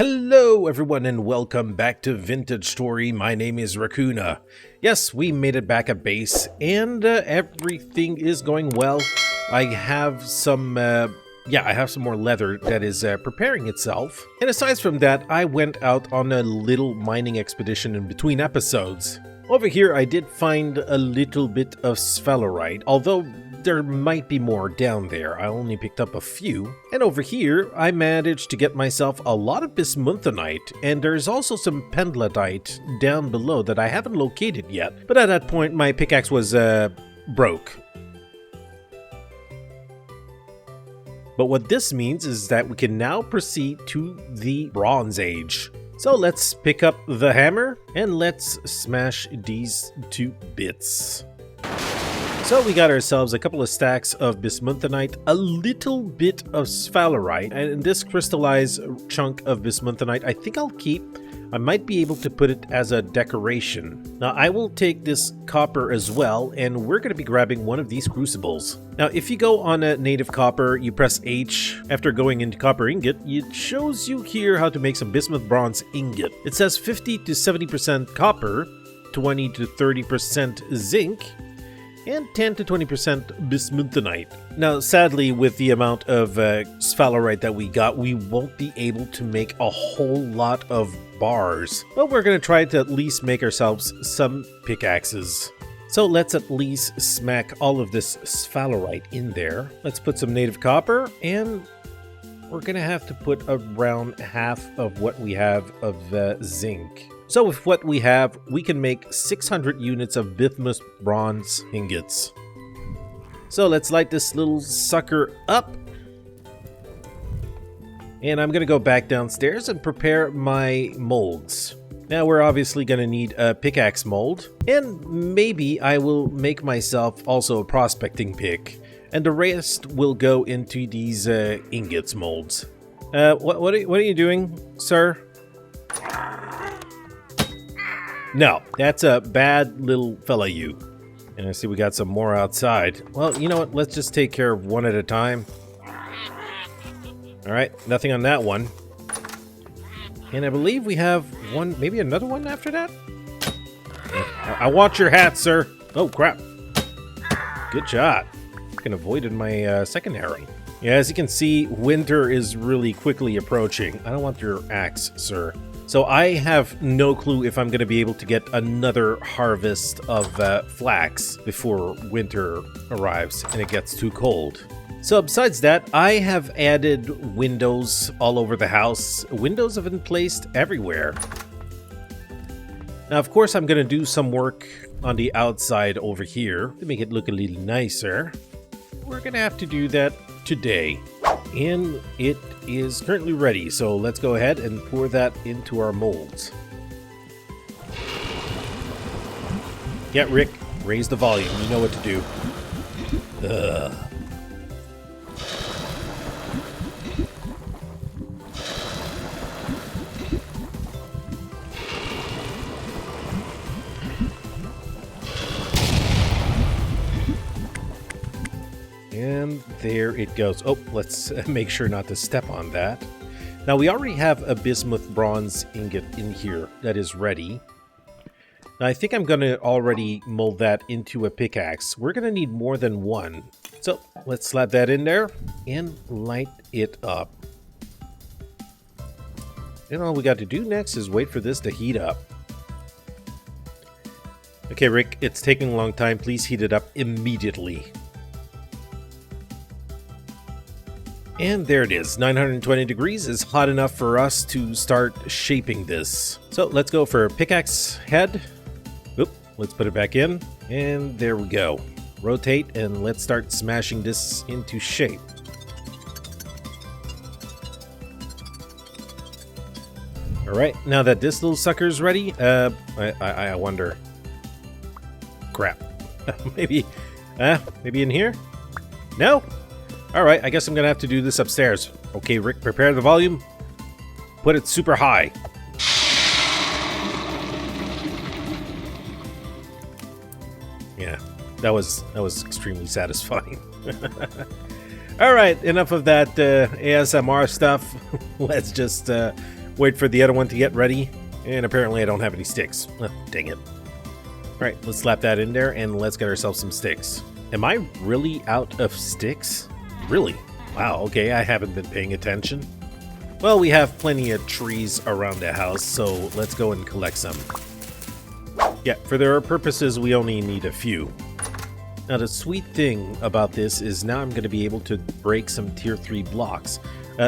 Hello everyone and welcome back to Vintage Story. My name is Rakoona. Yes, we made it back at base and everything is going well. I have some more leather that is preparing itself. And aside from that, I went out on a little mining expedition in between episodes. Over here, I did find a little bit of sphalerite, although there might be more down there. I only picked up a few. And over here, I managed to get myself a lot of bismuthanite, and there's also some pendletite down below that I haven't located yet. But at that point, my pickaxe was broke. But what this means is that we can now proceed to the Bronze Age. So let's pick up the hammer and let's smash these to bits. So we got ourselves a couple of stacks of bismuthanite, a little bit of sphalerite, and this crystallized chunk of bismuthanite I think I'll keep. I might be able to put it as a decoration. Now I will take this copper as well, and we're going to be grabbing one of these crucibles. Now if you go on a native copper, you press H. After going into copper ingot, it shows you here how to make some bismuth bronze ingot. It says 50 to 70% copper, 20 to 30% zinc, and 10 to 20% bismuthanite. Now, sadly, with the amount of sphalerite that we got, we won't be able to make a whole lot of bars. But we're going to try to at least make ourselves some pickaxes. So let's at least smack all of this sphalerite in there. Let's put some native copper, and we're going to have to put around half of what we have of zinc. So with what we have, we can make 600 units of bismuth bronze ingots. So let's light this little sucker up. And I'm going to go back downstairs and prepare my molds. Now we're obviously going to need a pickaxe mold. And maybe I will make myself also a prospecting pick. And the rest will go into these ingots molds. What are you doing, sir? No, that's a bad little fella, you. And I see we got some more outside. Well, you know what? Let's just take care of one at a time. All right, nothing on that one. And I believe we have one, maybe another one after that? I want your hat, sir. Oh, crap. Good shot. Fucking avoided my second arrow. Yeah, as you can see, winter is really quickly approaching. I don't want your axe, sir. So I have no clue if I'm going to be able to get another harvest of flax before winter arrives and it gets too cold. So besides that, I have added windows all over the house. Windows have been placed everywhere. Now, of course, I'm going to do some work on the outside over here to make it look a little nicer. We're going to have to do that today. And it is currently ready, so let's go ahead and pour that into our molds. Yeah, Rick, raise the volume. You know what to do. Ugh. And there it goes. Oh, let's make sure not to step on that. Now, we already have a bismuth bronze ingot in here that is ready. Now, I think I'm going to already mold that into a pickaxe. We're going to need more than one. So, let's slap that in there and light it up. And all we got to do next is wait for this to heat up. Okay, Rick, it's taking a long time. Please heat it up immediately. And there it is, 920 degrees is hot enough for us to start shaping this. So let's go for a pickaxe head. Oop, let's put it back in. And there we go. Rotate and let's start smashing this into shape. All right, now that this little sucker's ready, I wonder. Crap. maybe in here? No? Alright, I guess I'm gonna have to do this upstairs. Okay, Rick, prepare the volume. Put it super high. Yeah, that was extremely satisfying. Alright, enough of that ASMR stuff. Let's just Wait for the other one to get ready. And apparently I don't have any sticks. Dang it. Alright, let's slap that in there and let's get ourselves some sticks. Am I really out of sticks? Really? Wow, okay, I haven't been paying attention. Well, we have plenty of trees around the house, so let's go and collect some. Yeah, for their purposes, we only need a few. Now, the sweet thing about this is now I'm going to be able to break some tier 3 blocks,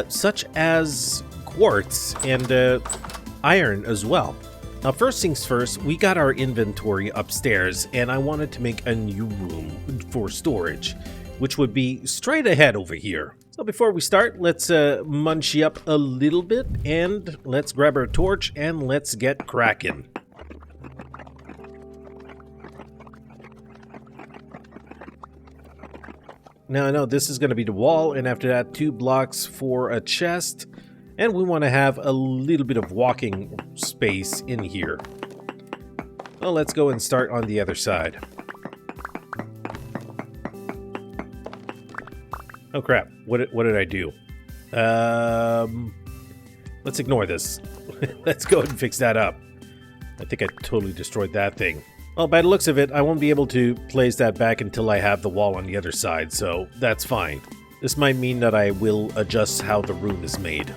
such as quartz and iron as well. Now, first things first, we got our inventory upstairs, and I wanted to make a new room for storage, which would be straight ahead over here. So before we start, let's munchie up a little bit, and let's grab our torch, and let's get cracking. Now I know this is going to be the wall, and after that 2 blocks for a chest, and we want to have a little bit of walking space in here. Well, let's go and start on the other side. Oh crap, what did I do? Let's ignore this. Let's go and fix that up. I think I totally destroyed that thing. Well, by the looks of it, I won't be able to place that back until I have the wall on the other side, so that's fine. This might mean that I will adjust how the room is made.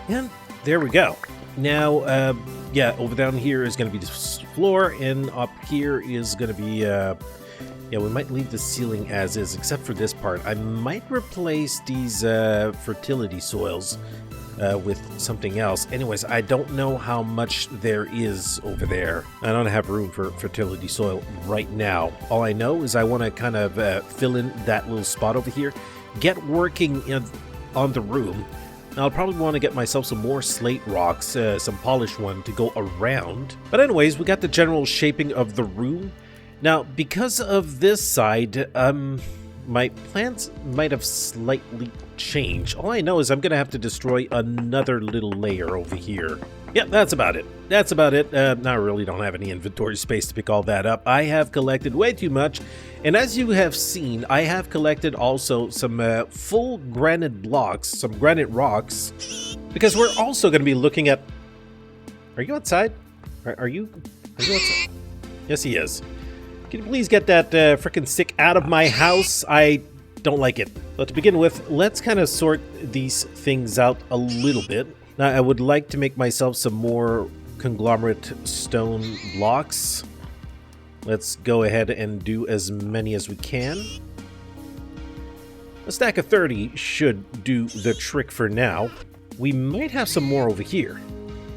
And there we go. Now, yeah, over down here is going to be the floor, and up here is going to be, yeah, we might leave the ceiling as is, except for this part. I might replace these fertility soils with something else. Anyways, I don't know how much there is over there. I don't have room for fertility soil right now. All I know is I want to kind of fill in that little spot over here, get working on the room. Now, I'll probably want to get myself some more slate rocks, some polished one to go around. But anyways, we got the general shaping of the room. Now, because of this side, my plans might have slightly changed. All I know is I'm going to have to destroy another little layer over here. Yep, that's about it. That's about it. Now I really don't have any inventory space to pick all that up. I have collected way too much. And as you have seen, I have collected also some full granite blocks, some granite rocks, because we're also going to be looking at... Are you outside? Are you outside? Yes, he is. Can you please get that frickin' stick out of my house? I don't like it. But to begin with, let's kind of sort these things out a little bit. Now, I would like to make myself some more conglomerate stone blocks. Let's go ahead and do as many as we can. A stack of 30 should do the trick for now. We might have some more over here.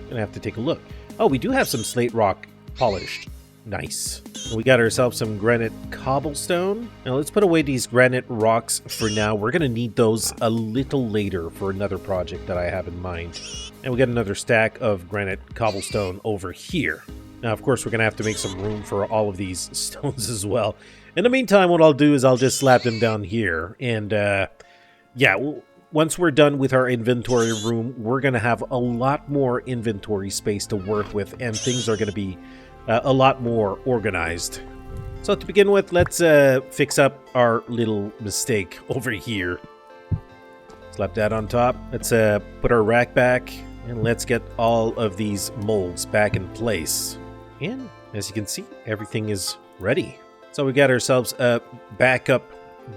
Gonna have to take a look. Oh, we do have some slate rock polished. Nice. We got ourselves some granite cobblestone. Now let's put away these granite rocks for now. We're going to need those a little later for another project that I have in mind. And we got another stack of granite cobblestone over here. Now, of course, we're going to have to make some room for all of these stones as well. In the meantime, what I'll do is I'll just slap them down here. And, yeah, once we're done with our inventory room, we're going to have a lot more inventory space to work with. And things are going to be a lot more organized. So to begin with, let's fix up our little mistake over here. Slap that on top. Let's put our rack back, and let's get all of these molds back in place. And as you can see, everything is ready. So we got ourselves a backup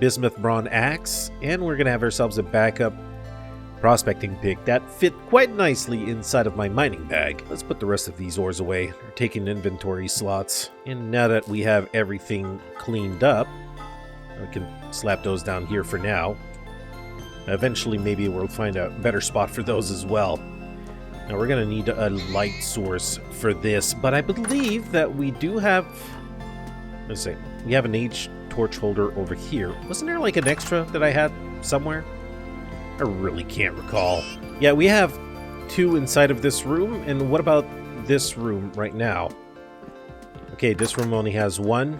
bismuth bronze axe, and we're gonna have ourselves a backup prospecting pick that fit quite nicely inside of my mining bag. Let's put the rest of these ores away. They're taking inventory slots. And now that we have everything cleaned up, we can slap those down here for now. Eventually, maybe we'll find a better spot for those as well. Now, we're going to need a light source for this, but I believe that we do have... Let's see. We have an H torch holder over here. Wasn't there like an extra that I had somewhere? I really can't recall. Yeah, we have 2 inside of this room, and what about this room right now? Okay, this room only has 1.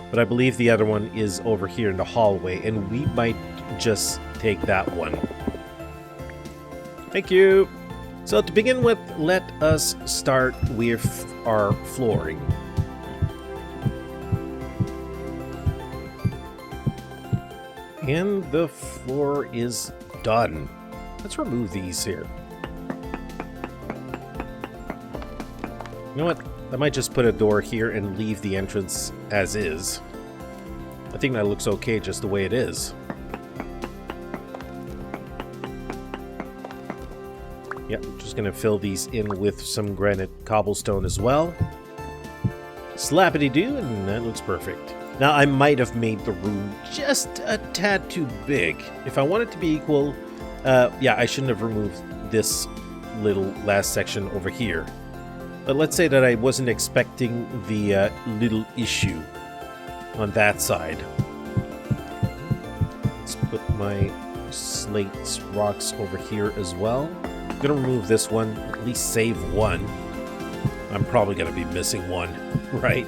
But I believe the other one is over here in the hallway, and we might just take that one. Thank you. So to begin with, let us start with our flooring. And the floor is done. Let's remove these here. You know what? I might just put a door here and leave the entrance as is. I think that looks okay just the way it is. Yep, I'm just going to fill these in with some granite cobblestone as well. Slappity-doo, and that looks perfect. Now, I might have made the room just a tad too big. If I want it to be equal, yeah, I shouldn't have removed this little last section over here. But let's say that I wasn't expecting the little issue on that side. Let's put my slate rocks over here as well. I'm going to remove this one, at least save one. I'm probably going to be missing one, right?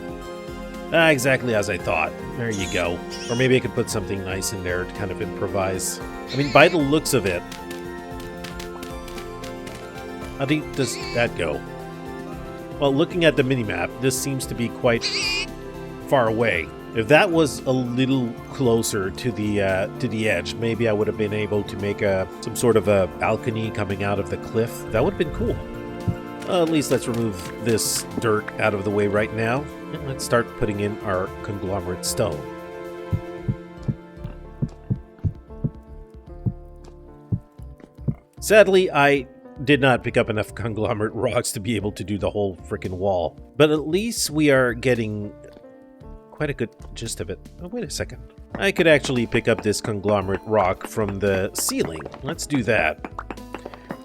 Exactly as I thought. There you go. Or maybe I could put something nice in there to kind of improvise. I mean, by the looks of it, how deep does that go? Well, looking at the minimap, this seems to be quite far away. If that was a little closer to the edge, maybe I would have been able to make some sort of a balcony coming out of the cliff. That would have been cool. At least let's remove this dirt out of the way right now. And let's start putting in our conglomerate stone. Sadly, I did not pick up enough conglomerate rocks to be able to do the whole freaking wall. But at least we are getting quite a good gist of it. Oh, wait a second. I could actually pick up this conglomerate rock from the ceiling. Let's do that.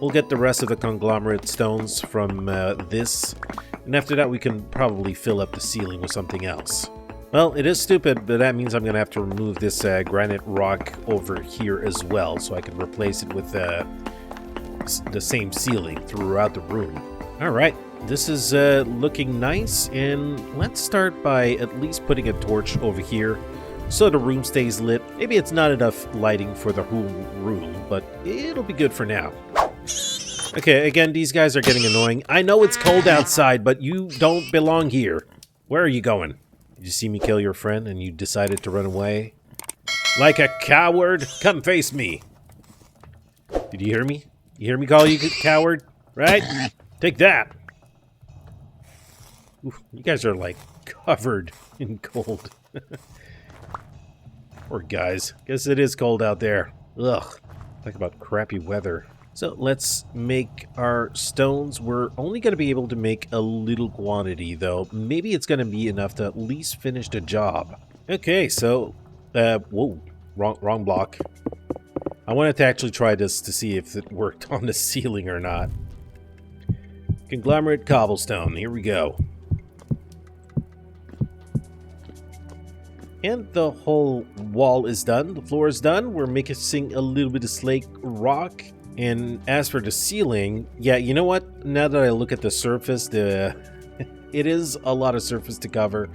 We'll get the rest of the conglomerate stones from this. And after that, we can probably fill up the ceiling with something else. Well, it is stupid, but that means I'm going to have to remove this granite rock over here as well, so I can replace it with the same ceiling throughout the room. Alright, this is looking nice, and let's start by at least putting a torch over here so the room stays lit. Maybe it's not enough lighting for the whole room, but it'll be good for now. Okay, again, these guys are getting annoying. I know it's cold outside, but you don't belong here. Where are you going? Did you see me kill your friend and you decided to run away? Like a coward? Come face me. Did you hear me? You hear me call you a coward? Right? Take that. Oof, you guys are like covered in cold. Poor guys. Guess it is cold out there. Ugh. Talk about crappy weather. So let's make our stones. We're only going to be able to make a little quantity, though. Maybe it's going to be enough to at least finish the job. Okay, so... whoa. Wrong block. I wanted to actually try this to see if it worked on the ceiling or not. Conglomerate cobblestone. Here we go. And the whole wall is done. The floor is done. We're mixing a little bit of slate rock. And as for the ceiling, yeah, you know what? Now that I look at the surface, it is a lot of surface to cover,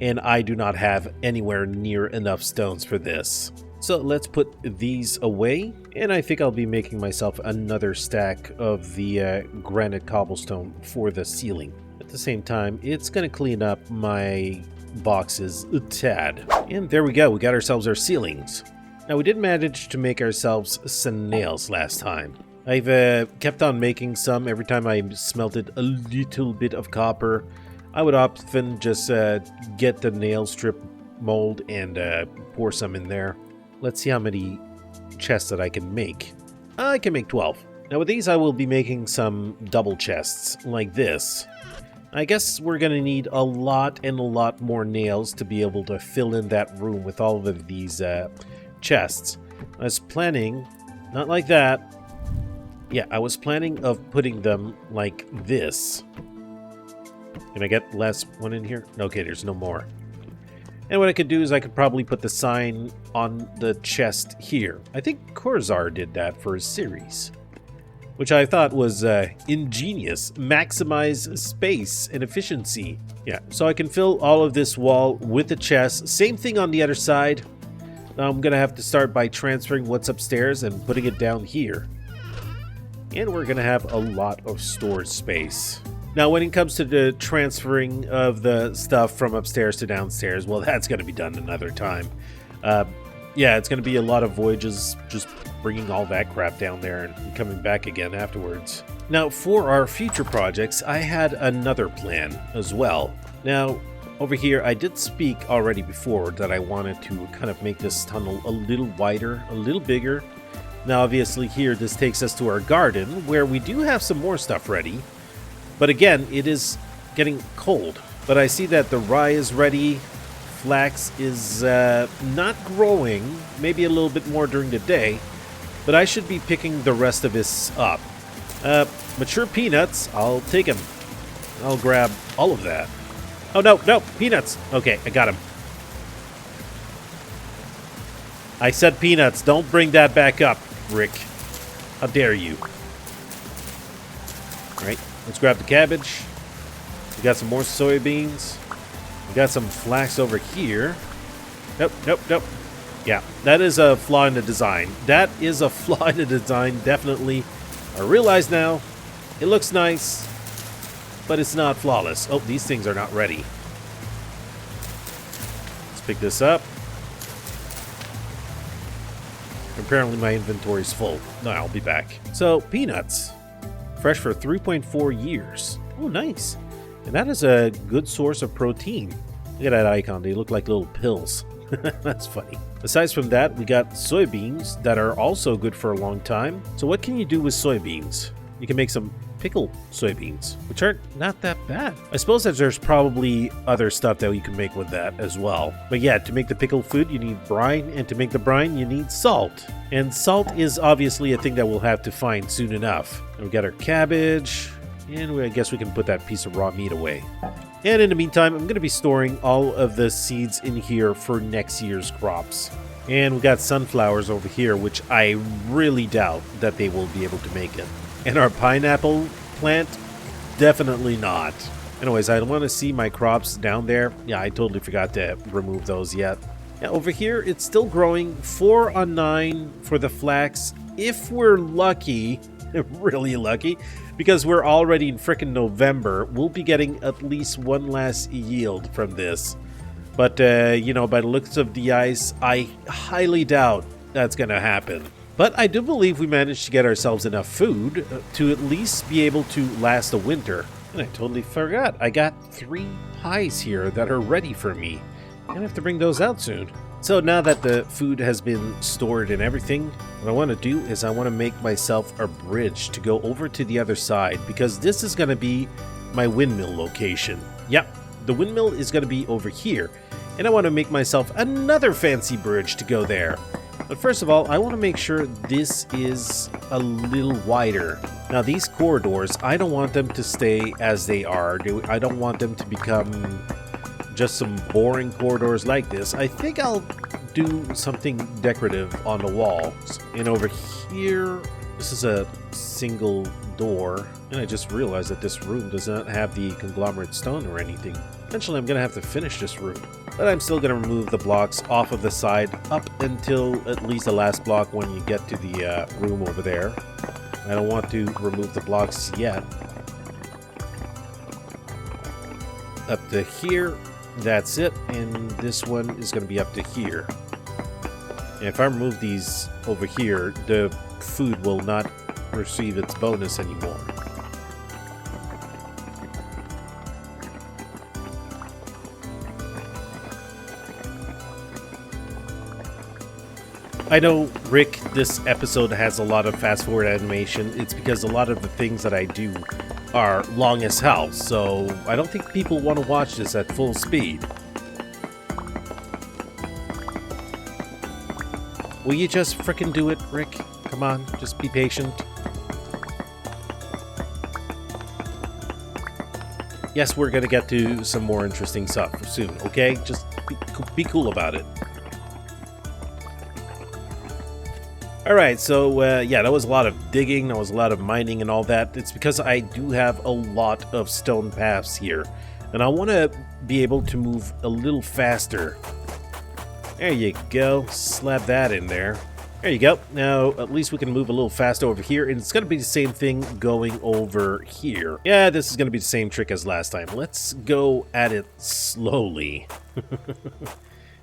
and I do not have anywhere near enough stones for this. So let's put these away, and I think I'll be making myself another stack of the granite cobblestone for the ceiling. At the same time, it's going to clean up my boxes a tad. And there we go, we got ourselves our ceilings. Now, we did manage to make ourselves some nails last time. I've kept on making some every time I smelted a little bit of copper. I would often just get the nail strip mold and pour some in there. Let's see how many chests that I can make. I can make 12. Now, with these, I will be making some double chests like this. I guess we're going to need a lot and a lot more nails to be able to fill in that room with all of these chests. I was planning, not like that. Yeah, I was planning of putting them like this. Can I get the last one in here? Okay, there's no more. And what I could do is I could probably put the sign on the chest here. I think Corzar did that for his series. which I thought was ingenious. Maximize space and efficiency. Yeah, so I can fill all of this wall with a chest. Same thing on the other side. Now I'm gonna have to start by transferring what's upstairs and putting it down here. And we're gonna have a lot of storage space. Now when it comes to the transferring of the stuff from upstairs to downstairs, well, that's gonna be done another time. Yeah, it's gonna be a lot of voyages just bringing all that crap down there and coming back again afterwards. Now for our future projects, I had another plan as well. Now over here, I did speak already before that I wanted to kind of make this tunnel a little wider, a little bigger. Now obviously here, this takes us to our garden where we do have some more stuff ready. But again, it is getting cold. But I see that the rye is ready. Flax is not growing, maybe a little bit more during the day. But I should be picking the rest of this up. Mature peanuts, I'll take them. I'll grab all of that. Oh, no, peanuts. Okay, I got him. I said peanuts. Don't bring that back up, Rick. How dare you? All right, let's grab the cabbage. We got some more soybeans. We got some flax over here. Nope. Yeah, that is a flaw in the design. That is a flaw in the design, definitely. I realize now, it looks nice, but it's not flawless. Oh, these things are not ready. Let's pick this up. Apparently my inventory's full. No, I'll be back. So, peanuts. Fresh for 3.4 years. Oh, nice. And that is a good source of protein. Look at that icon. They look like little pills. That's funny. Aside from that, we got soybeans that are also good for a long time. So what can you do with soybeans? You can make some pickled soybeans, which aren't not that bad. I suppose that there's probably other stuff that you can make with that as well. But yeah, to make the pickled food, you need brine, and to make the brine, you need salt. And salt is obviously a thing that we'll have to find soon enough. And we got our cabbage, and I guess we can put that piece of raw meat away. And in the meantime, I'm going to be storing all of the seeds in here for next year's crops. And we got sunflowers over here, which I really doubt that they will be able to make it. And our pineapple plant, definitely not. Anyways, I want to see my crops down there. Yeah, I totally forgot to remove those yet. Yeah, over here, it's still growing. 4 on 9 for the flax. If we're lucky, really lucky, because we're already in frickin' November, we'll be getting at least one last yield from this. But, you know, by the looks of the ice, I highly doubt that's going to happen. But I do believe we managed to get ourselves enough food to at least be able to last the winter. And I totally forgot. I got 3 pies here that are ready for me. I'm going to have to bring those out soon. So now that the food has been stored and everything, what I want to do is I want to make myself a bridge to go over to the other side, because this is going to be my windmill location. Yep, the windmill is going to be over here. And I want to make myself another fancy bridge to go there. But first of all, I want to make sure this is a little wider. Now these corridors, I don't want them to stay as they are. I don't want them to become just some boring corridors like this. I think I'll do something decorative on the walls. And over here, this is a single door. And I just realized that this room does not have the conglomerate stone or anything. Eventually I'm going to have to finish this room. But I'm still going to remove the blocks off of the side up until at least the last block when you get to the room over there. I don't want to remove the blocks yet. Up to here, that's it. And this one is going to be up to here. And if I remove these over here, the food will not receive its bonus anymore. I know, Rick, this episode has a lot of fast forward animation. It's because a lot of the things that I do are long as hell, so I don't think people want to watch this at full speed. Will you just frickin' do it, Rick? Come on, just be patient. Yes, we're gonna get to some more interesting stuff soon, okay? Just be cool about it. Alright, so yeah, that was a lot of digging, that was a lot of mining and all that. It's because I do have a lot of stone paths here, and I want to be able to move a little faster. There you go, slap that in there. There you go. Now, at least we can move a little faster over here, and it's going to be the same thing going over here. Yeah, this is going to be the same trick as last time. Let's go at it slowly.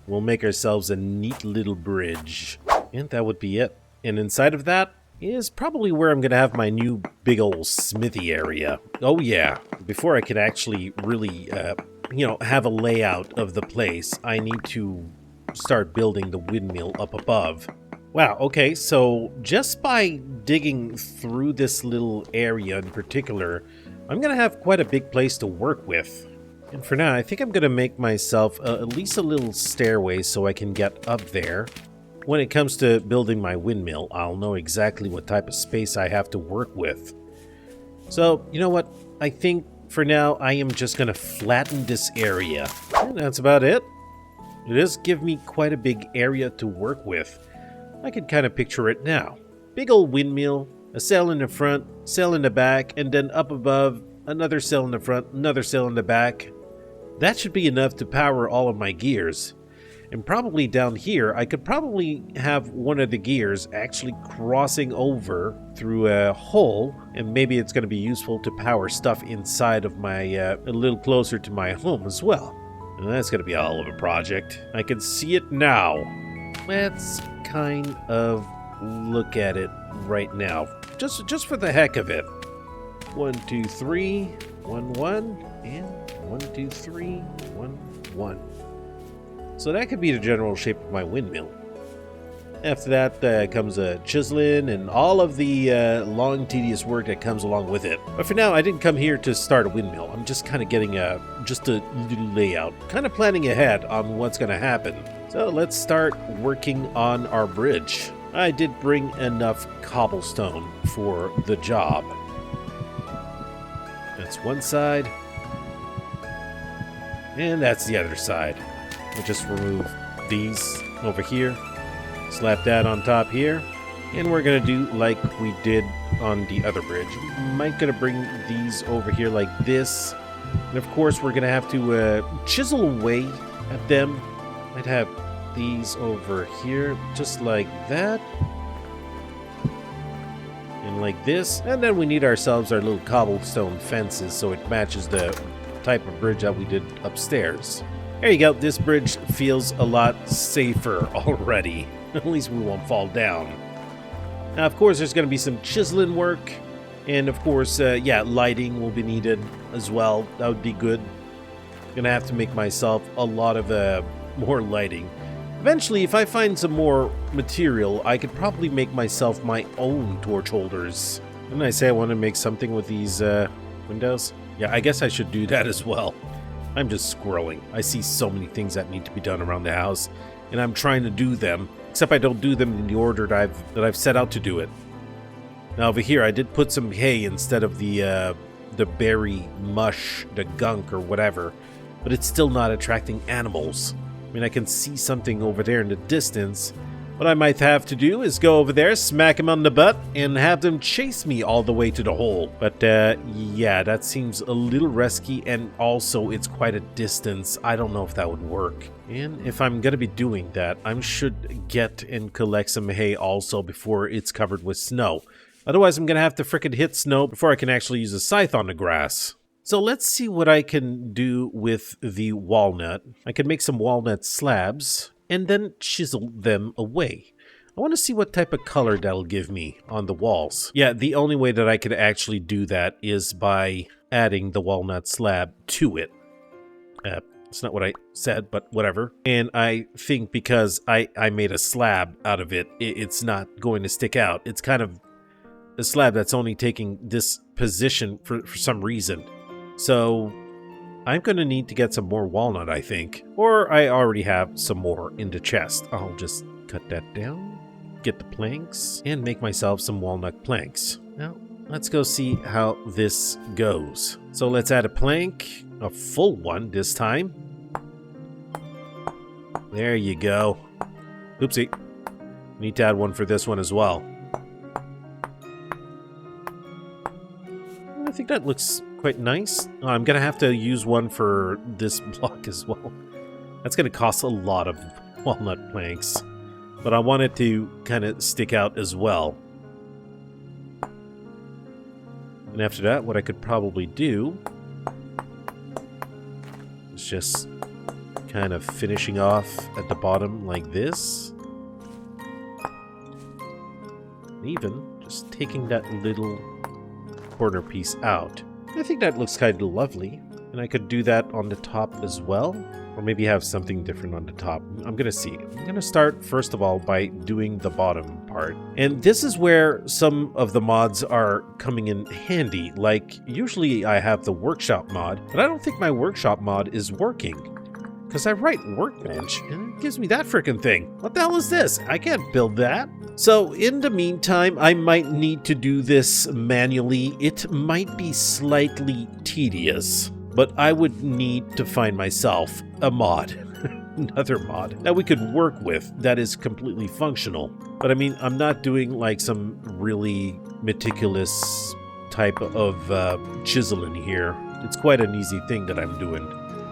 We'll make ourselves a neat little bridge. And that would be it. And inside of that is probably where I'm going to have my new big old smithy area. Oh yeah, before I could actually really, you know, have a layout of the place, I need to start building the windmill up above. Wow, okay, so just by digging through this little area in particular, I'm going to have quite a big place to work with. And for now, I think I'm going to make myself at least a little stairway so I can get up there. When it comes to building my windmill, I'll know exactly what type of space I have to work with. So, you know what? I think for now, I am just going to flatten this area. And that's about it. It does give me quite a big area to work with. I can kind of picture it now. Big old windmill, a cell in the front, cell in the back, and then up above, another cell in the front, another cell in the back. That should be enough to power all of my gears. And probably down here, I could probably have one of the gears actually crossing over through a hole, and maybe it's going to be useful to power stuff inside of my, a little closer to my home as well. And that's going to be a hell of a project. I can see it now. Let's kind of look at it right now, just for the heck of it. 1, 2, 3, 1, 1, and 1, 2, 3, 1, 1. So that could be the general shape of my windmill. After that comes a chiseling and all of the long, tedious work that comes along with it. But for now, I didn't come here to start a windmill. I'm just kind of getting just a little layout, kind of planning ahead on what's going to happen. So let's start working on our bridge. I did bring enough cobblestone for the job. That's one side. And that's the other side. We'll just remove these over here, slap that on top here, and we're going to do like we did on the other bridge. Might going to bring these over here like this, and of course we're going to have to chisel away at them. Might have these over here just like that, and like this, and then we need ourselves our little cobblestone fences so it matches the type of bridge that we did upstairs. There you go, this bridge feels a lot safer already. At least we won't fall down. Now, of course, there's going to be some chiseling work. And, of course, yeah, lighting will be needed as well. That would be good. I'm going to have to make myself a lot of more lighting. Eventually, if I find some more material, I could probably make myself my own torch holders. Didn't I say I want to make something with these windows? Yeah, I guess I should do that as well. I'm just scrolling. I see so many things that need to be done around the house, and I'm trying to do them, except I don't do them in the order that I've set out to do it. Now over here, I did put some hay instead of the berry mush, the gunk or whatever, but it's still not attracting animals. I mean, I can see something over there in the distance. What I might have to do is go over there, smack him on the butt, and have them chase me all the way to the hole. But yeah, that seems a little risky, and also it's quite a distance. I don't know if that would work. And if I'm going to be doing that, I should get and collect some hay also before it's covered with snow. Otherwise, I'm going to have to frickin' hit snow before I can actually use a scythe on the grass. So let's see what I can do with the walnut. I can make some walnut slabs and then chisel them away. I want to see what type of color that'll give me on the walls. Yeah, the only way that I could actually do that is by adding the walnut slab to it. It's not what I said, but whatever. And I think because I made a slab out of it, it's not going to stick out. It's kind of a slab that's only taking this position for some reason. So I'm going to need to get some more walnut, I think. Or I already have some more in the chest. I'll just cut that down, get the planks, and make myself some walnut planks. Now, let's go see how this goes. So let's add a plank, a full one this time. There you go. Oopsie. Need to add one for this one as well. I think that looks quite nice. I'm going to have to use one for this block as well. That's going to cost a lot of walnut planks. But I want it to kind of stick out as well. And after that, what I could probably do is just kind of finishing off at the bottom like this. And even just taking that little corner piece out. I think that looks kind of lovely. And I could do that on the top as well. Or maybe have something different on the top. I'm going to see. I'm going to start, first of all, by doing the bottom part. And this is where some of the mods are coming in handy. Like, usually I have the workshop mod, but I don't think my workshop mod is working. Because I write Workbench, and it gives me that frickin' thing. What the hell is this? I can't build that. So, in the meantime, I might need to do this manually. It might be slightly tedious. But I would need to find myself a mod, another mod, that we could work with that is completely functional. But I mean, I'm not doing like some really meticulous type of chiseling here. It's quite an easy thing that I'm doing.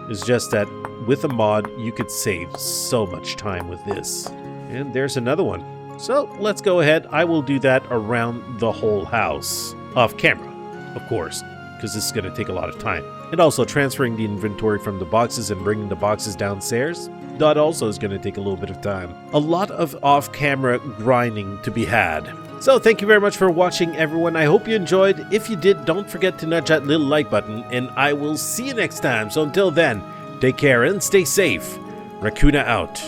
It's just that with a mod, you could save so much time with this. And there's another one. So let's go ahead. I will do that around the whole house. Off camera, of course, because this is going to take a lot of time. And also transferring the inventory from the boxes and bringing the boxes downstairs, that also is going to take a little bit of time. A lot of off-camera grinding to be had. So thank you very much for watching, everyone. I hope you enjoyed. If you did, don't forget to nudge that little like button, and I will see you next time. So until then, take care and stay safe. Rakoona out.